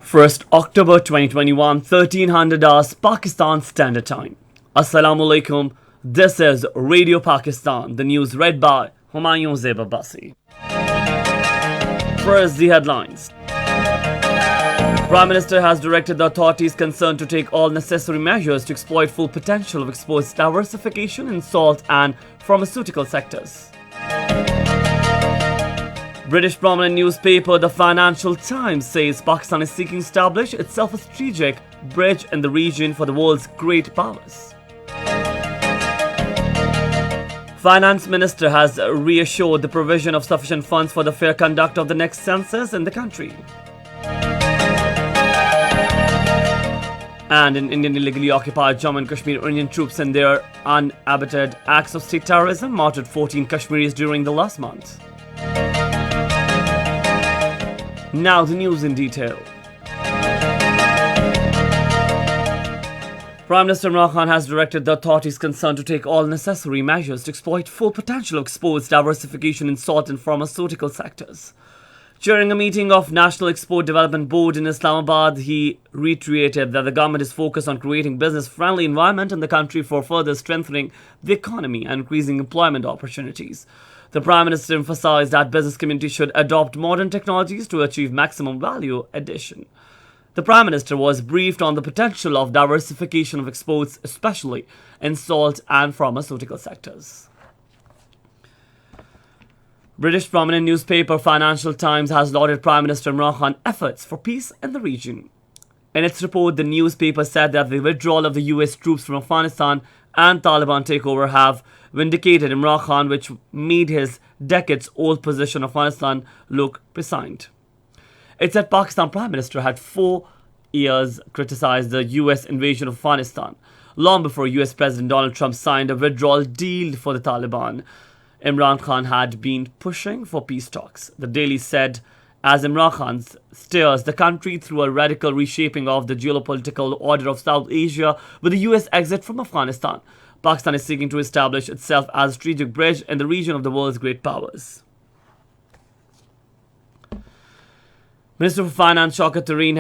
1st October 2021, 1300 hours Pakistan Standard Time. Assalamu alaikum. This is Radio Pakistan, the news read by Humayun Zeba Basi. First, the headlines. Prime Minister has directed the authorities concerned to take all necessary measures to exploit full potential of exports diversification in salt and pharmaceutical sectors. British prominent newspaper The Financial Times says Pakistan is seeking to establish itself a strategic bridge in the region for the world's great powers. Finance Minister has reassured the provision of sufficient funds for the fair conduct of the next census in the country. And in Indian illegally occupied Jammu and Kashmir, Indian troops and their unabated acts of state terrorism martyred 14 Kashmiris during the last month. Now the news in detail. Prime Minister Imran Khan has directed the authorities concerned to take all necessary measures to exploit full potential of exports diversification in salt and pharmaceutical sectors. During a meeting of National Export Development Board in Islamabad, he reiterated that the government is focused on creating business-friendly environment in the country for further strengthening the economy and increasing employment opportunities. The Prime Minister emphasized that business community should adopt modern technologies to achieve maximum value addition. The Prime Minister was briefed on the potential of diversification of exports, especially in salt and pharmaceutical sectors. British prominent newspaper Financial Times has lauded Prime Minister Imran Khan's efforts for peace in the region. In its report, the newspaper said that the withdrawal of the US troops from Afghanistan and Taliban takeover have vindicated Imran Khan, which made his decades-old position of Afghanistan look prescient. It said Pakistan Prime Minister had 4 years criticized the US invasion of Afghanistan, long before US President Donald Trump signed a withdrawal deal for the Taliban. Imran Khan had been pushing for peace talks. The Daily said, as Imran Khan steers the country through a radical reshaping of the geopolitical order of South Asia with the US exit from Afghanistan, Pakistan is seeking to establish itself as a strategic bridge in the region of the world's great powers. Minister for Finance Shaukat Tareen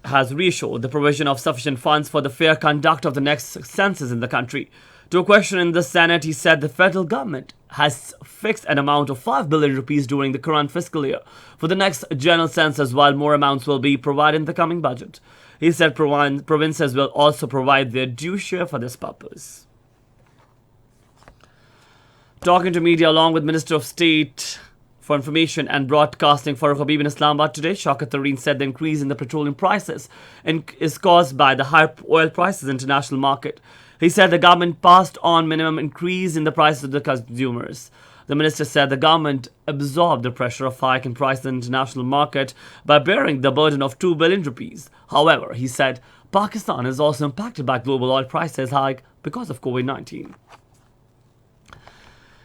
has reassured the provision of sufficient funds for the fair conduct of the next census in the country. To a question in the Senate, he said the federal government has fixed an amount of 5 billion rupees during the current fiscal year for the next general census, while more amounts will be provided in the coming budget. He said provinces will also provide their due share for this purpose. Talking to media along with Minister of State for Information and Broadcasting Farooq Habib in Islamabad today, Shaukat Tareen said the increase in the petroleum prices is caused by the higher oil prices in the international market. He said the government passed on minimum increase in the prices to the consumers. The minister said the government absorbed the pressure of hike in prices in the international market by bearing the burden of 2 billion rupees. However, he said Pakistan is also impacted by global oil prices hike because of COVID-19.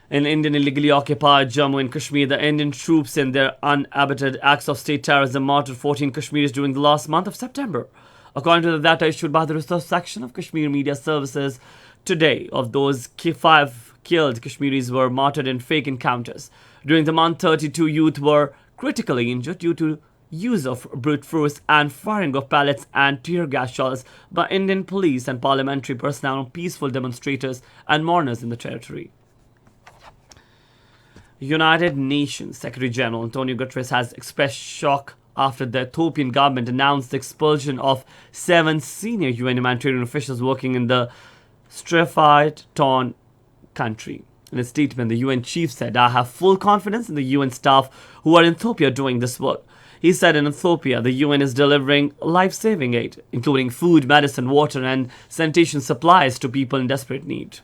In Indian illegally occupied Jammu and Kashmir, the Indian troops in their unabated acts of state terrorism martyred 14 Kashmiris during the last month of September. According to the data issued by the research section of Kashmir Media Services, today, of those 5 killed Kashmiris were martyred in fake encounters. During the month, 32 youth were critically injured due to use of brute force and firing of pellets and tear gas shells by Indian police and parliamentary personnel on peaceful demonstrators and mourners in the territory. United Nations Secretary General Antonio Guterres has expressed shock after the Ethiopian government announced the expulsion of 7 senior UN humanitarian officials working in the torn country. In a statement, the UN chief said, "I have full confidence in the UN staff who are in Ethiopia doing this work." He said in Ethiopia, the UN is delivering life-saving aid, including food, medicine, water, and sanitation supplies to people in desperate need.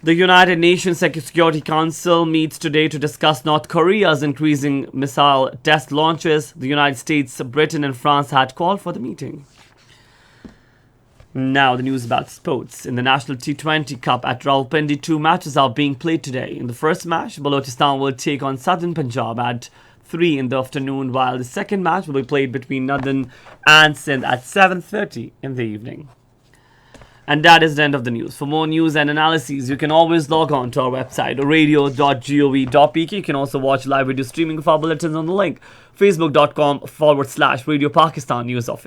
The United Nations Security Council meets today to discuss North Korea's increasing missile test launches. The United States, Britain, and France had called for the meeting. Now the news about sports. In the National T20 Cup at Rawalpindi, 2 matches are being played today. In the first match, Bulletin will take on Southern Punjab at 3 in the afternoon, while the second match will be played between Northern and Sindh at 7:30 in the evening. And that is the end of the news. For more news and analyses, you can always log on to our website, radio.gov.pk. You can also watch live video streaming of our bulletins on the link, facebook.com/Radio Pakistan News Office.